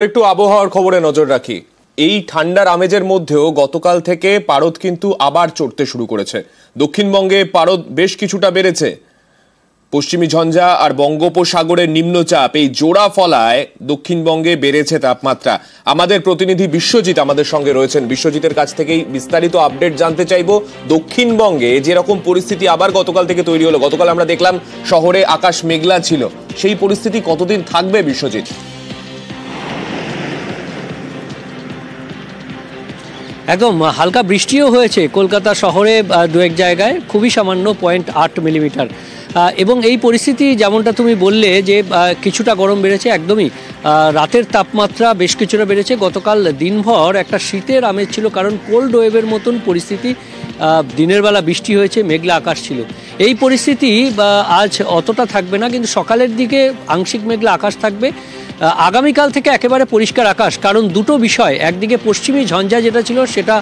একটু আবহাওয়ার খবরে নজর রাখি। এই ঠান্ডার আমেজের মধ্যেও গতকাল থেকে পারদ কিন্তু আবার চড়তে শুরু করেছে। দক্ষিণবঙ্গে পারদ বেশ কিছুটা বেড়েছে। পশ্চিমী ঝঞ্ঝা আর বঙ্গোপসাগরের নিম্নচাপ এই জোড়া ফলায় দক্ষিণবঙ্গে বেড়েছে তাপমাত্রা। আমাদের প্রতিনিধি বিশ্বজিৎ আমাদের সঙ্গে রয়েছেন। বিশ্বজিতের কাছ থেকেই বিস্তারিত আপডেট জানতে চাইবো। দক্ষিণবঙ্গে যেরকম পরিস্থিতি আবার গতকাল থেকে তৈরি হলো, গতকাল আমরা দেখলাম শহরে আকাশ মেঘলা ছিল, সেই পরিস্থিতি কতদিন থাকবে বিশ্বজিৎ? একদম হালকা বৃষ্টিও হয়েছে কলকাতা শহরে দু এক জায়গায়, খুবই সামান্য 0.8 মিলিমিটার। এবং এই পরিস্থিতি যেমনটা তুমি বললে যে কিছুটা গরম বেড়েছে, একদমই রাতের তাপমাত্রা বেশ কিছুটা বেড়েছে। গতকাল দিনভর একটা শীতের আমেজ ছিল, কারণ কোল্ড ওয়েভের মতন পরিস্থিতি। দিনের বেলা বৃষ্টি হয়েছে, মেঘলা আকাশ ছিল। এই পরিস্থিতি আজ অতটা থাকবে না, কিন্তু সকালের দিকে আংশিক মেঘলা আকাশ থাকবে। আগামীকাল থেকে একেবারে পরিষ্কার আকাশ, কারণ দুটো বিষয়, একদিকে পশ্চিমী ঝঞ্ঝা যেটা ছিল সেটা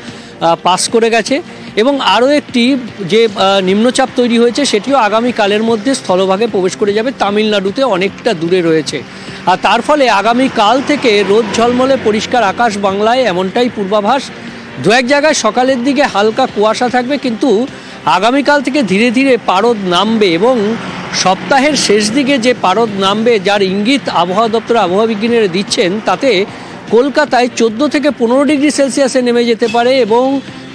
পাস করে গেছে, এবং আরও একটি যে নিম্নচাপ তৈরি হয়েছে সেটিও আগামীকালের মধ্যে স্থলভাগে প্রবেশ করে যাবে, তামিলনাড়ুতে অনেকটা দূরে রয়েছে। আর তার ফলে আগামীকাল থেকে রোদ ঝলমলে পরিষ্কার আকাশ বাংলায়, এমনটাই পূর্বাভাস। দু এক জায়গায় সকালের দিকে হালকা কুয়াশা থাকবে, কিন্তু আগামীকাল থেকে ধীরে ধীরে পারদ নামবে, এবং সপ্তাহের শেষ দিকে যে পারদ নামবে যার ইঙ্গিত আবহাওয়া দপ্তর আবহাওয়া বিজ্ঞানীরা দিচ্ছেন, তাতে কলকাতায় 14 থেকে 15 ডিগ্রি সেলসিয়াসে নেমে যেতে পারে, এবং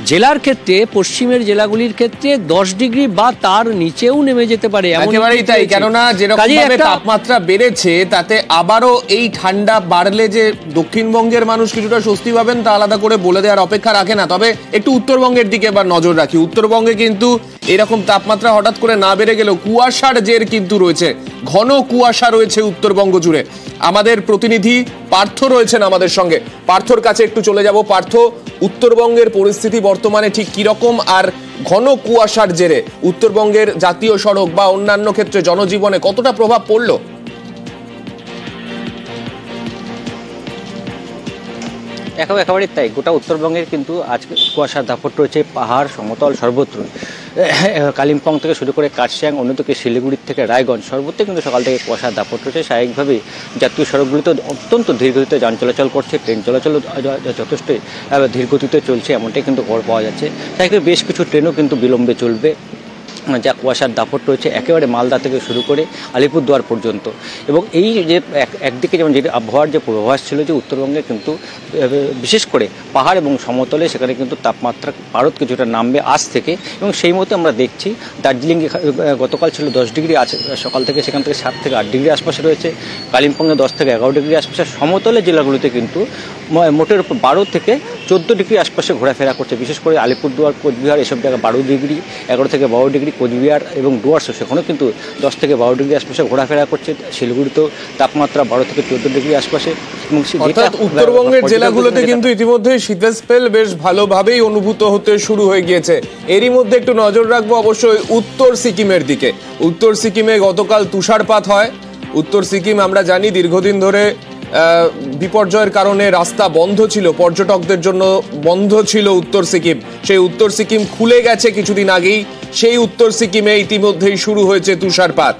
জেলার ক্ষেত্রে পশ্চিমের জেলাগুলির ক্ষেত্রে 10 ডিগ্রি বা তার নিচেও নেমে যেতে পারে। একেবারেই তাই, কেননা যেরকম তাপমাত্রা বেড়েছে তাতে আবারও এই ঠান্ডা বাড়লে যে দক্ষিণবঙ্গের মানুষ কিছুটা স্বস্তি পাবেন তা আলাদা করে বলে দেওয়ার অপেক্ষা রাখে না। তবে একটু উত্তরবঙ্গের দিকে এবার নজর রাখি। উত্তরবঙ্গে কিন্তু এরকম তাপমাত্রা হঠাৎ করে না বেড়ে গেলেও কুয়াশার জের কিন্তু রয়েছে, ঘন কুয়াশা রয়েছে উত্তরবঙ্গ জুড়ে। আমাদের প্রতিনিধি পার্থ রয়েছেন আমাদের সঙ্গে, পার্থর কাছে একটু চলে যাব। পার্থ, উত্তরবঙ্গের পরিস্থিতি বর্তমানে ঠিক কিরকম, আর ঘন কুয়াশার জেরে উত্তরবঙ্গের জাতীয় সড়ক বা অন্যান্য ক্ষেত্রে জনজীবনে কতটা প্রভাব পড়লো? একেবারেই তাই, গোটা উত্তরবঙ্গের কিন্তু আজকে কুয়াশার দাপট রয়েছে। পাহাড় সমতল সর্বত্র, কালিম্পং থেকে শুরু করে কার্শিয়াং, অন্যদিকে শিলিগুড়ির থেকে রায়গঞ্জ, সর্বত্র কিন্তু সকাল থেকে কুয়াশার দাপট রয়েছে। স্বাভাবিকভাবেই জাতীয় সড়কগুলিতে অত্যন্ত ধীরগতিতে যান চলাচল করছে, ট্রেন চলাচল যথেষ্ট ধীরগতিতে চলছে, এমনটাই কিন্তু খবর পাওয়া যাচ্ছে। স্বাভাবিকভাবে বেশ কিছু ট্রেনও কিন্তু বিলম্বে চলবে, যা কুয়াশার দাপট রয়েছে একেবারে মালদা থেকে শুরু করে আলিপুরদুয়ার পর্যন্ত। এবং এই যে একদিকে যেমন যে আবহাওয়ার যে পূর্বাভাস ছিল যে উত্তরবঙ্গে কিন্তু বিশেষ করে পাহাড় এবং সমতলে সেখানে কিন্তু তাপমাত্রা পারদ কিছুটা নামবে আজ থেকে, এবং সেই মতো আমরা দেখছি দার্জিলিং গতকাল ছিল 10 ডিগ্রি, আছে সকাল থেকে সেখান থেকে 7 থেকে 8 ডিগ্রি আশপাশে রয়েছে। কালিম্পংয়ে 10 থেকে 11 ডিগ্রি আশপাশে। সমতলে জেলাগুলিতে কিন্তু মোটের উপর 12 থেকে 14 ডিগ্রি আশপাশে ঘোরাফেরা করছে। বিশেষ করে আলিপুরদুয়ার, কোচবিহার এসব জায়গায় 12 ডিগ্রি, 11 থেকে 12 ডিগ্রি। কোচবিহার এবং ডুয়ার্সও সেখানেও কিন্তু 10 থেকে 12 ডিগ্রি আশপাশে ঘোরাফেরা করছে। শিলিগুড়িতেও তাপমাত্রা 12 থেকে 14 ডিগ্রি আশপাশে। অর্থাৎ উত্তরবঙ্গের জেলাগুলোতে কিন্তু ইতিমধ্যে শীতের স্পেল বেশ ভালোভাবেই অনুভূত হতে শুরু হয়ে গিয়েছে। এরই মধ্যে একটু নজর রাখবো অবশ্যই উত্তর সিকিমের দিকে। উত্তর সিকিমে গতকাল তুষারপাত হয়। উত্তর সিকিম আমরা জানি দীর্ঘদিন ধরে বিপর্যয়ের কারণে রাস্তা বন্ধ ছিল, পর্যটকদের জন্য বন্ধ ছিল উত্তর সিকিম। সেই উত্তর সিকিম খুলে গেছে কিছুদিন আগেই। সেই উত্তর সিকিমে ইতিমধ্যেই শুরু হয়েছে তুষারপাত।